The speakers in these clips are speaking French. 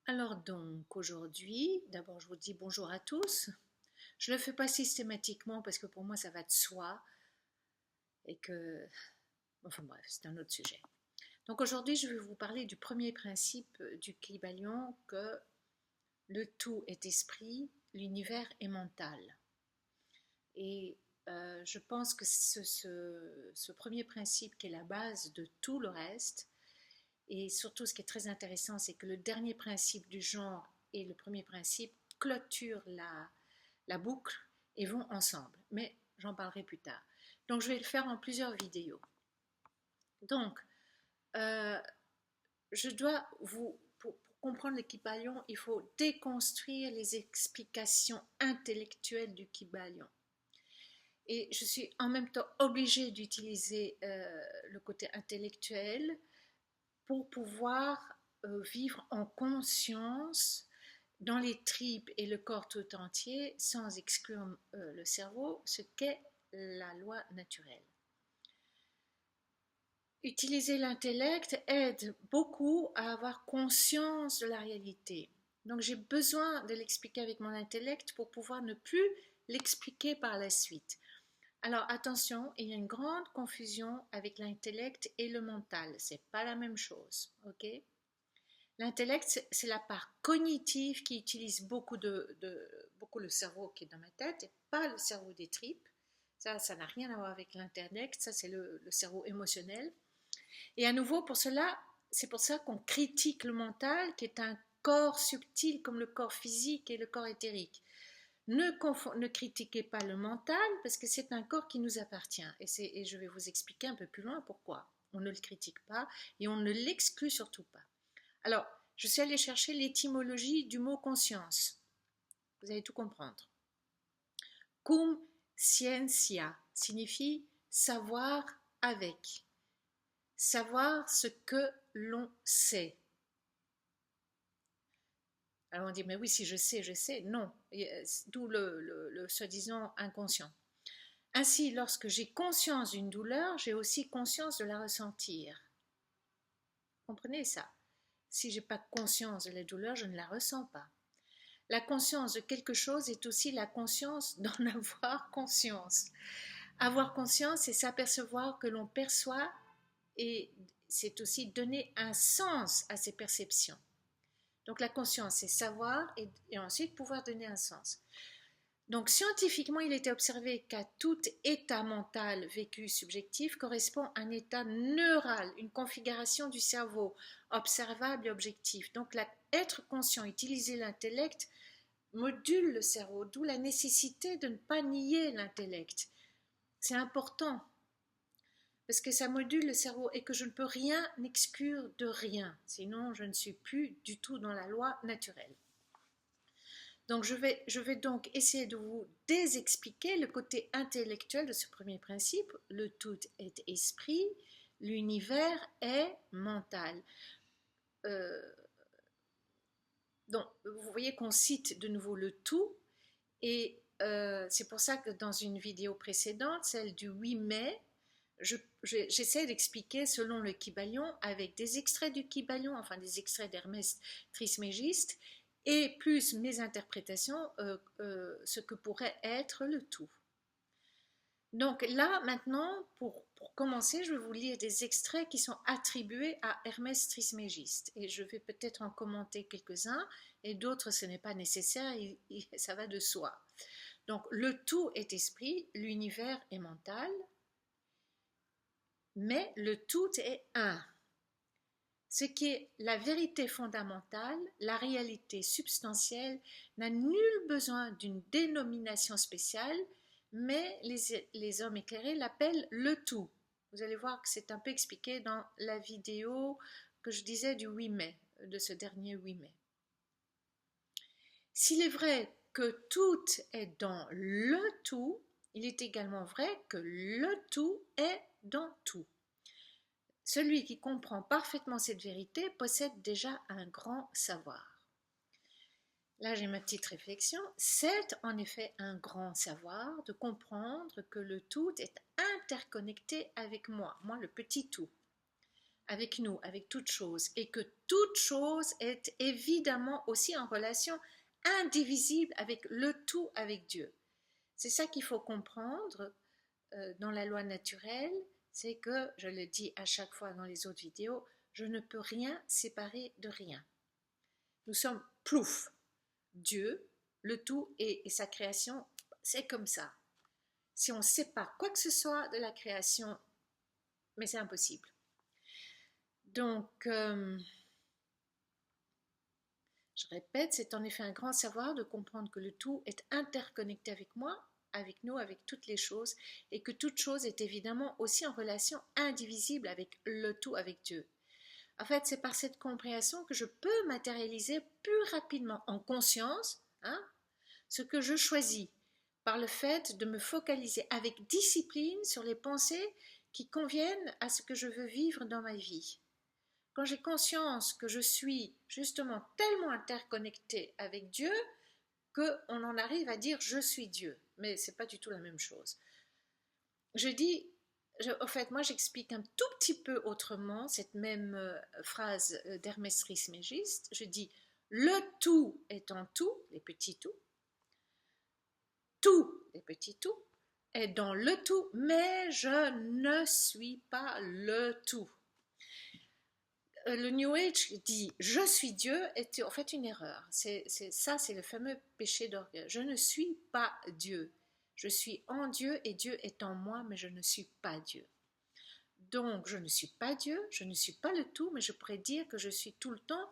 Alors donc aujourd'hui, d'abord je vous dis bonjour à tous. Je ne le fais pas systématiquement parce que pour moi ça va de soi et que, enfin bref, c'est un autre sujet. Donc aujourd'hui je vais vous parler du premier principe du Kybalion, que le tout est esprit, l'univers est mental. Et je pense que ce premier principe qui est la base de tout le reste, et surtout ce qui est très intéressant, c'est que le dernier principe du genre et le premier principe clôturent la boucle et vont ensemble. Mais j'en parlerai plus tard. Donc je vais le faire en plusieurs vidéos. Donc, euh, je dois pour comprendre le Kybalion, il faut déconstruire les explications intellectuelles du Kybalion. Et je suis en même temps obligée d'utiliser le côté intellectuel pour pouvoir vivre en conscience dans les tripes et le corps tout entier, sans exclure le cerveau, ce qu'est la loi naturelle. Utiliser l'intellect aide beaucoup à avoir conscience de la réalité. Donc j'ai besoin de l'expliquer avec mon intellect pour pouvoir ne plus l'expliquer par la suite. Alors attention, il y a une grande confusion avec l'intellect et le mental. C'est pas la même chose, ok? L'intellect, c'est la part cognitive qui utilise beaucoup beaucoup le cerveau qui est dans ma tête et pas le cerveau des tripes. Ça n'a rien à voir avec l'intellect, ça c'est le cerveau émotionnel. Et à nouveau, c'est pour ça qu'on critique le mental, qui est un corps subtil comme le corps physique et le corps éthérique. Ne critiquez pas le mental parce que c'est un corps qui nous appartient. Et je vais vous expliquer un peu plus loin pourquoi. On ne le critique pas et on ne l'exclut surtout pas. Alors, je suis allée chercher l'étymologie du mot conscience. Vous allez tout comprendre. Cum scientia signifie savoir avec. Savoir ce que l'on sait. Alors on dit, mais oui, si je sais, je sais. Non, d'où le soi-disant inconscient. Ainsi, lorsque j'ai conscience d'une douleur, j'ai aussi conscience de la ressentir. Comprenez ça? Si je n'ai pas conscience de la douleur, je ne la ressens pas. La conscience de quelque chose est aussi la conscience d'en avoir conscience. Avoir conscience, c'est s'apercevoir que l'on perçoit, et c'est aussi donner un sens à ses perceptions. Donc la conscience, c'est savoir et ensuite pouvoir donner un sens. Donc scientifiquement, il était observé qu'à tout état mental vécu subjectif correspond un état neural, une configuration du cerveau observable et objectif. Donc être conscient, utiliser l'intellect module le cerveau, d'où la nécessité de ne pas nier l'intellect. C'est important parce que ça module le cerveau et que je ne peux rien exclure de rien, sinon je ne suis plus du tout dans la loi naturelle. Donc je vais donc essayer de vous désexpliquer le côté intellectuel de ce premier principe. Le tout est esprit, l'univers est mental. Donc vous voyez qu'on cite de nouveau le tout, et c'est pour ça que dans une vidéo précédente, celle du 8 mai, j'essaie d'expliquer selon le Kybalion avec des extraits du Kybalion, enfin des extraits d'Hermès Trismégiste, et plus mes interprétations, ce que pourrait être le tout. Donc là, maintenant, pour commencer, je vais vous lire des extraits qui sont attribués à Hermès Trismégiste. Et je vais peut-être en commenter quelques-uns, et d'autres, ce n'est pas nécessaire, ça va de soi. Donc, le tout est esprit, l'univers est mental, mais le tout est un. Ce qui est la vérité fondamentale, la réalité substantielle, n'a nul besoin d'une dénomination spéciale, mais les hommes éclairés l'appellent le tout. Vous allez voir que c'est un peu expliqué dans la vidéo que je disais du 8 mai, de ce dernier 8 mai. S'il est vrai que tout est dans le tout, il est également vrai que le tout est dans tout. Celui qui comprend parfaitement cette vérité possède déjà un grand savoir. Là, j'ai ma petite réflexion. C'est en effet un grand savoir de comprendre que le tout est interconnecté avec moi, le petit tout. avec nous, avec toute chose, et que toute chose est évidemment aussi en relation indivisible avec le tout, avec Dieu. C'est ça qu'il faut comprendre dans la loi naturelle, c'est que, je le dis à chaque fois dans les autres vidéos, je ne peux rien séparer de rien. Nous sommes plouf. Dieu, le tout et sa création, c'est comme ça. Si on sépare quoi que ce soit de la création, mais c'est impossible. Donc, je répète, c'est en effet un grand savoir de comprendre que le tout est interconnecté avec moi, avec nous, avec toutes les choses, et que toute chose est évidemment aussi en relation indivisible avec le tout, avec Dieu. En fait, c'est par cette compréhension que je peux matérialiser plus rapidement en conscience ce que je choisis, par le fait de me focaliser avec discipline sur les pensées qui conviennent à ce que je veux vivre dans ma vie. Quand j'ai conscience que je suis justement tellement interconnectée avec Dieu qu'on en arrive à dire je suis Dieu, mais c'est pas du tout la même chose. En fait, moi j'explique un tout petit peu autrement cette même phrase d'Hermès Trismégiste. Je dis le tout étant tout, les petits tout, les petits tout, est dans le tout, mais je ne suis pas le tout. Le New Age dit je suis Dieu est en fait une erreur. C'est le fameux péché d'orgueil. Je ne suis pas Dieu. Je suis en Dieu et Dieu est en moi, mais je ne suis pas Dieu. Donc, je ne suis pas Dieu, je ne suis pas le tout, mais je pourrais dire que je suis tout le temps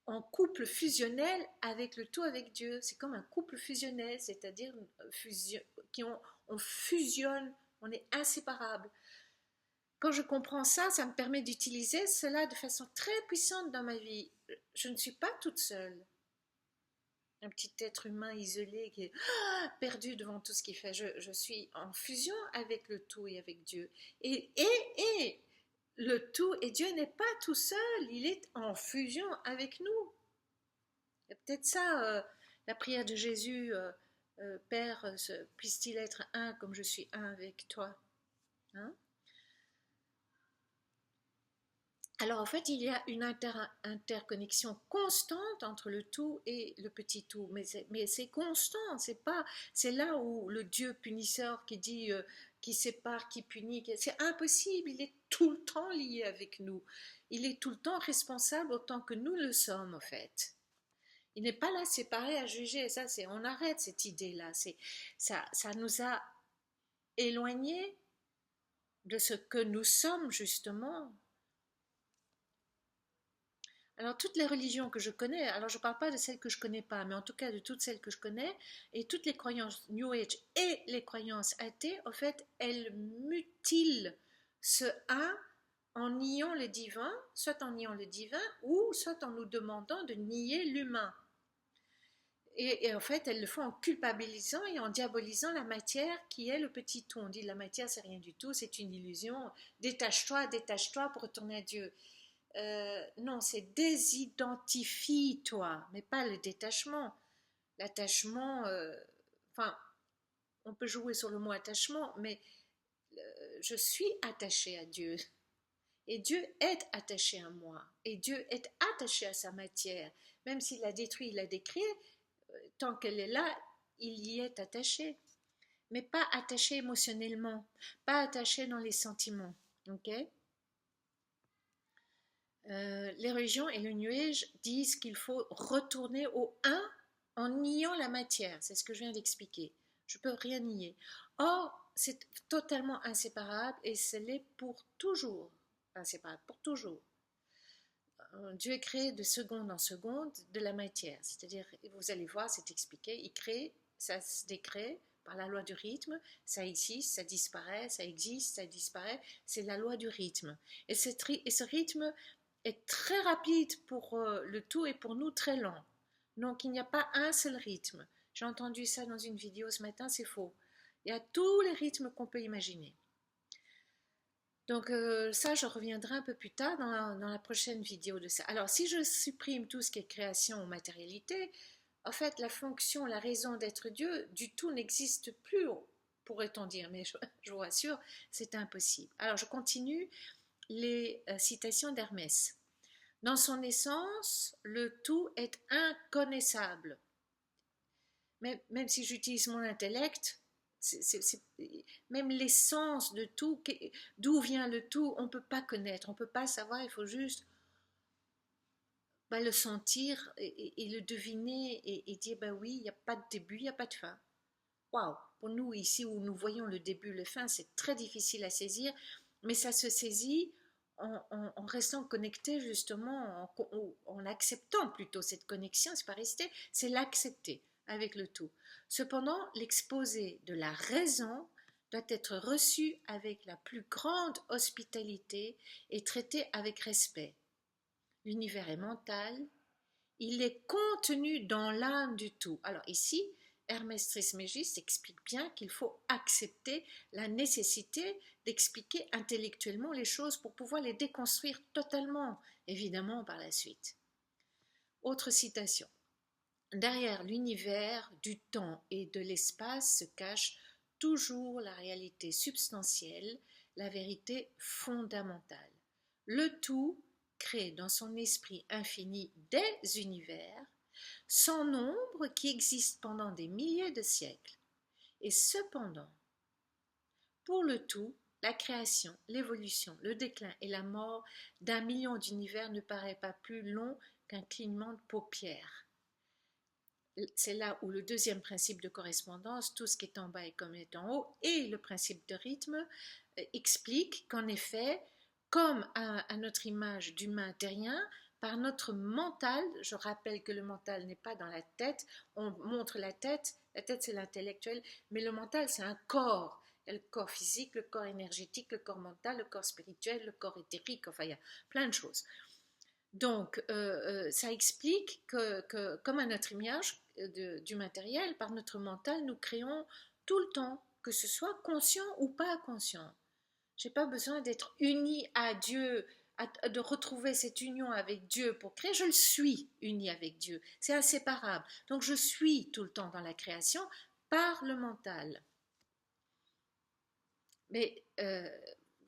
en couple fusionnel avec le tout, avec Dieu. C'est comme un couple fusionnel, c'est-à-dire on fusionne, on est inséparables. Quand je comprends ça, ça me permet d'utiliser cela de façon très puissante dans ma vie. Je ne suis pas toute seule. Un petit être humain isolé qui est perdu devant tout ce qu'il fait. Je suis en fusion avec le tout et avec Dieu. Et le tout et Dieu n'est pas tout seul, il est en fusion avec nous. Et peut-être ça, la prière de Jésus, Père, puisse-t-il être un comme je suis un avec toi. Hein? Alors en fait, il y a une interconnexion constante entre le tout et le petit tout, mais c'est constant, c'est là où le Dieu punisseur qui dit, qui sépare, qui punit, c'est impossible, il est tout le temps lié avec nous, il est tout le temps responsable autant que nous le sommes en fait. Il n'est pas là séparé à juger, on arrête cette idée-là, ça nous a éloignés de ce que nous sommes justement. Alors toutes les religions que je connais, alors je ne parle pas de celles que je ne connais pas, mais en tout cas de toutes celles que je connais, et toutes les croyances New Age et les croyances athées, en fait, elles mutilent ce un en niant le divin, soit en niant le divin, ou soit en nous demandant de nier l'humain. Et en fait, elles le font en culpabilisant et en diabolisant la matière qui est le petit tout. On dit la matière, c'est rien du tout, c'est une illusion. Détache-toi pour retourner à Dieu. Non, c'est désidentifie-toi, mais pas le détachement. L'attachement, enfin, on peut jouer sur le mot attachement, mais je suis attachée à Dieu. Et Dieu est attaché à moi. Et Dieu est attaché à sa matière. Même s'il l'a détruit, il l'a décréé, tant qu'elle est là, il y est attaché. Mais pas attaché émotionnellement, pas attaché dans les sentiments. Ok ? Les religions et le New Age disent qu'il faut retourner au un en niant la matière. C'est ce que je viens d'expliquer. Je ne peux rien nier. Or, c'est totalement inséparable et c'est l'est pour toujours. Inséparable, pour toujours. Dieu est créé de seconde en seconde de la matière. C'est-à-dire, vous allez voir, c'est expliqué, il crée, ça se décrée par la loi du rythme, ça existe, ça disparaît, ça existe, ça disparaît. C'est la loi du rythme. Et ce rythme est très rapide pour le tout et pour nous très lent. Donc il n'y a pas un seul rythme. J'ai entendu ça dans une vidéo ce matin, c'est faux. Il y a tous les rythmes qu'on peut imaginer. Donc ça, je reviendrai un peu plus tard dans la prochaine vidéo de ça. Alors si je supprime tout ce qui est création ou matérialité, en fait la fonction, la raison d'être Dieu du tout n'existe plus, pourrait-on dire, mais je vous rassure, c'est impossible. Alors je continue. les citations d'Hermès. Dans son essence, le tout est inconnaissable. Même si j'utilise mon intellect, même l'essence de tout, d'où vient le tout, on ne peut pas connaître, on ne peut pas savoir, il faut juste le sentir et le deviner et dire, oui, il n'y a pas de début, il n'y a pas de fin. Waouh! Pour nous, ici où nous voyons le début, le fin, c'est très difficile à saisir, mais ça se saisit en restant connecté justement, en acceptant plutôt cette connexion, c'est pas rester, c'est l'accepter avec le tout. Cependant, l'exposé de la raison doit être reçu avec la plus grande hospitalité et traité avec respect. L'univers est mental, il est contenu dans l'âme du tout. Alors ici, Hermès Trismégiste explique bien qu'il faut accepter la nécessité d'expliquer intellectuellement les choses pour pouvoir les déconstruire totalement, évidemment, par la suite. Autre citation. Derrière l'univers, du temps et de l'espace se cache toujours la réalité substantielle, la vérité fondamentale. Le tout crée dans son esprit infini des univers, sans nombre qui existent pendant des milliers de siècles. Et cependant, pour le tout, la création, l'évolution, le déclin et la mort d'un million d'univers ne paraît pas plus long qu'un clignement de paupières. C'est là où le deuxième principe de correspondance, tout ce qui est en bas est comme est en haut, et le principe de rythme explique qu'en effet, comme à notre image d'humain terrien, par notre mental, je rappelle que le mental n'est pas dans la tête, on montre la tête c'est l'intellectuel, mais le mental c'est un corps. Il y a le corps physique, le corps énergétique, le corps mental, le corps spirituel, le corps éthérique, enfin il y a plein de choses. Donc, ça explique que, comme à notre image du matériel, par notre mental, nous créons tout le temps, que ce soit conscient ou pas conscient. Je n'ai pas besoin d'être uni à Dieu, de retrouver cette union avec Dieu pour créer. Je le suis uni avec Dieu. C'est inséparable. Donc, je suis tout le temps dans la création par le mental. Mais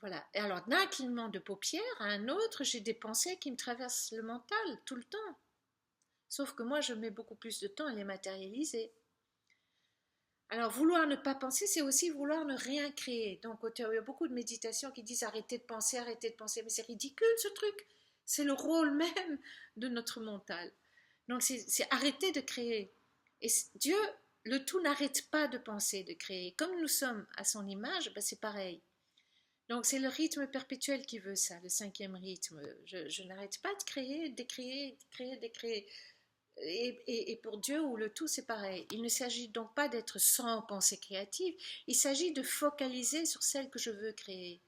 voilà. Et alors, d'un clignement de paupières à un autre, j'ai des pensées qui me traversent le mental tout le temps. Sauf que moi, je mets beaucoup plus de temps à les matérialiser. Alors, vouloir ne pas penser, c'est aussi vouloir ne rien créer. Donc, il y a beaucoup de méditations qui disent arrêtez de penser, mais c'est ridicule ce truc. C'est le rôle même de notre mental. Donc, c'est arrêter de créer. Et Dieu, le tout n'arrête pas de penser, de créer. Comme nous sommes à son image, c'est pareil. Donc c'est le rythme perpétuel qui veut ça, le cinquième rythme. Je n'arrête pas de créer, d'écrire, d'écrire. Et pour Dieu ou le tout, c'est pareil. Il ne s'agit donc pas d'être sans pensée créative, il s'agit de focaliser sur celle que je veux créer.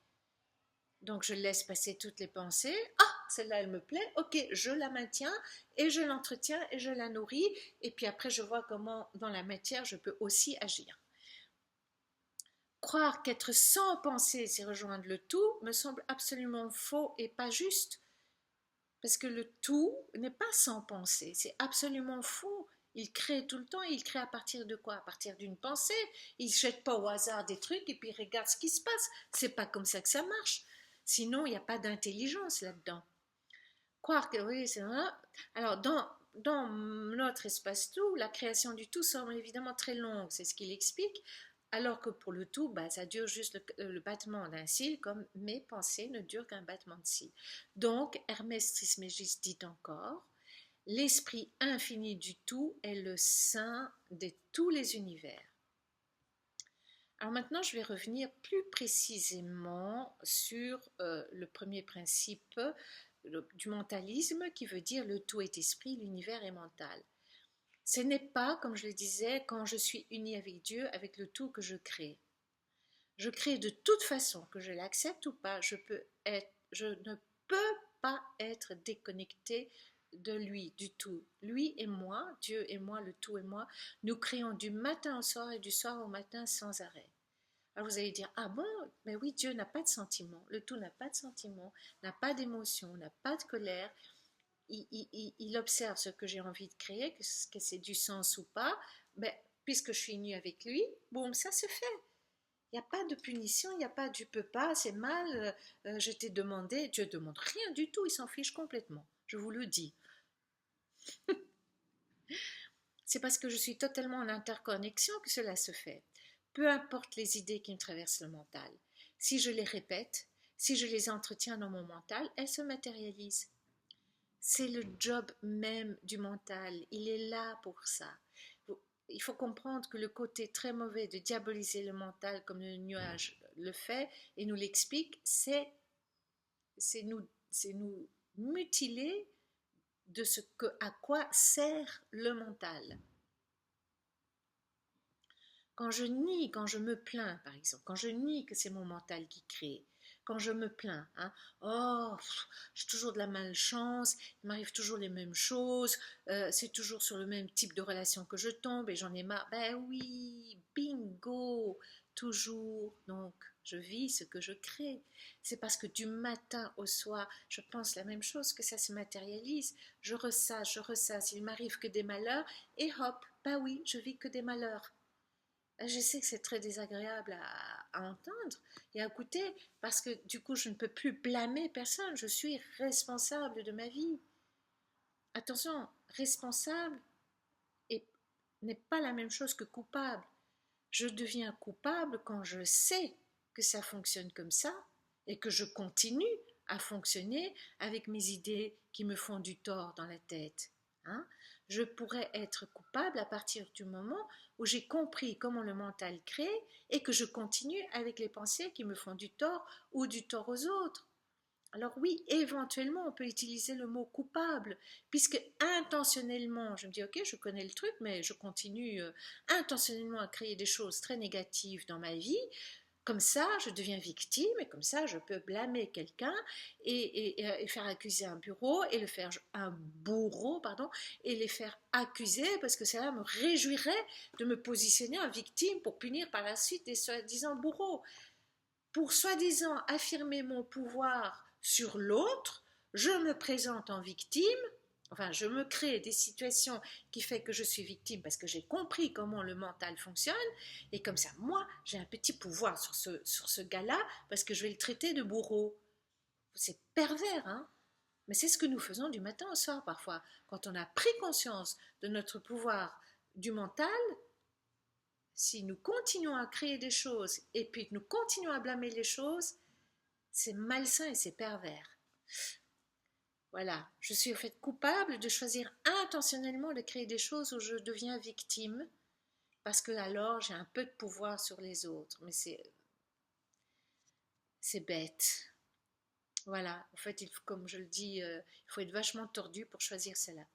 Donc je laisse passer toutes les pensées. Ah, celle-là, elle me plaît. Ok, je la maintiens et je l'entretiens et je la nourris. Et puis après, je vois comment dans la matière, je peux aussi agir. Croire qu'être sans pensée, c'est rejoindre le tout, me semble absolument faux et pas juste. Parce que le tout n'est pas sans pensée, c'est absolument faux. Il crée tout le temps, et il crée à partir de quoi? À partir d'une pensée. Il ne jette pas au hasard des trucs et puis il regarde ce qui se passe. C'est pas comme ça que ça marche. Sinon, il n'y a pas d'intelligence là-dedans. Croire que oui, c'est vrai. Alors, dans notre espace-tout, la création du tout semble évidemment très longue, c'est ce qu'il explique, alors que pour le tout, ça dure juste le battement d'un cil, comme mes pensées ne durent qu'un battement de cils. Donc, Hermès Trismégiste dit encore, l'esprit infini du tout est le sein de tous les univers. Alors maintenant, je vais revenir plus précisément sur le premier principe du mentalisme qui veut dire le tout est esprit, l'univers est mental. Ce n'est pas, comme je le disais, quand je suis uni avec Dieu, avec le tout que je crée. Je crée de toute façon, que je l'accepte ou pas, je ne peux pas être déconnecté de lui, du tout. Lui et moi, Dieu et moi, le tout et moi, nous créons du matin au soir et du soir au matin sans arrêt. Alors vous allez dire, ah bon, mais oui, Dieu n'a pas de sentiment, le tout n'a pas de sentiment, n'a pas d'émotion, n'a pas de colère, il observe ce que j'ai envie de créer, que c'est du sens ou pas, puisque je suis unie avec lui, boum, ça se fait. Il n'y a pas de punition, il n'y a pas tu peux pas, c'est mal, je t'ai demandé, Dieu ne demande rien du tout, il s'en fiche complètement, je vous le dis. C'est parce que je suis totalement en interconnexion que cela se fait. Peu importe les idées qui me traversent le mental, si je les répète, si je les entretiens dans mon mental, elles se matérialisent. C'est le job même du mental, il est là pour ça. Il faut comprendre que le côté très mauvais de diaboliser le mental comme le nuage le fait et nous l'explique, c'est nous mutiler de ce que, à quoi sert le mental. Quand je nie, quand je me plains, par exemple, quand je nie que c'est mon mental qui crée, quand je me plains, hein, oh, j'ai toujours de la malchance, il m'arrive toujours les mêmes choses, c'est toujours sur le même type de relation que je tombe et j'en ai marre. Ben oui, bingo, toujours. Donc, je vis ce que je crée. C'est parce que du matin au soir, je pense la même chose que ça se matérialise. Je ressasse, il m'arrive que des malheurs et hop, ben oui, je vis que des malheurs. Je sais que c'est très désagréable à entendre et à écouter parce que du coup je ne peux plus blâmer personne, je suis responsable de ma vie. Attention, responsable n'est pas la même chose que coupable. Je deviens coupable quand je sais que ça fonctionne comme ça et que je continue à fonctionner avec mes idées qui me font du tort dans la tête. Hein? Je pourrais être coupable à partir du moment où j'ai compris comment le mental crée et que je continue avec les pensées qui me font du tort ou du tort aux autres. Alors oui, éventuellement, on peut utiliser le mot coupable, puisque intentionnellement, je me dis, ok, je connais le truc, mais je continue intentionnellement à créer des choses très négatives dans ma vie. Comme ça, je deviens victime et comme ça, je peux blâmer quelqu'un et faire accuser un bourreau, pardon, et les faire accuser parce que cela me réjouirait de me positionner en victime pour punir par la suite des soi-disant bourreaux. Pour soi-disant affirmer mon pouvoir sur l'autre, je me présente en victime, enfin je me crée des situations qui font que je suis victime parce que j'ai compris comment le mental fonctionne et comme ça moi j'ai un petit pouvoir sur ce gars-là parce que je vais le traiter de bourreau. C'est pervers, hein? Mais c'est ce que nous faisons du matin au soir parfois. Quand on a pris conscience de notre pouvoir du mental, si nous continuons à créer des choses et puis nous continuons à blâmer les choses, c'est malsain et c'est pervers. Voilà, je suis au fait coupable de choisir intentionnellement de créer des choses où je deviens victime parce que alors j'ai un peu de pouvoir sur les autres. Mais c'est bête. Voilà, en fait, comme je le dis, il faut être vachement tordu pour choisir cela.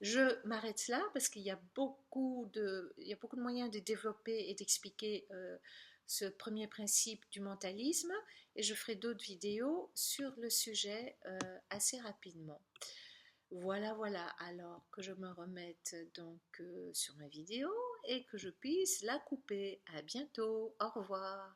Je m'arrête là parce il y a beaucoup de moyens de développer et d'expliquer ce premier principe du mentalisme et je ferai d'autres vidéos sur le sujet assez rapidement. Voilà, voilà, alors que je me remette donc sur ma vidéo et que je puisse la couper. À bientôt, au revoir.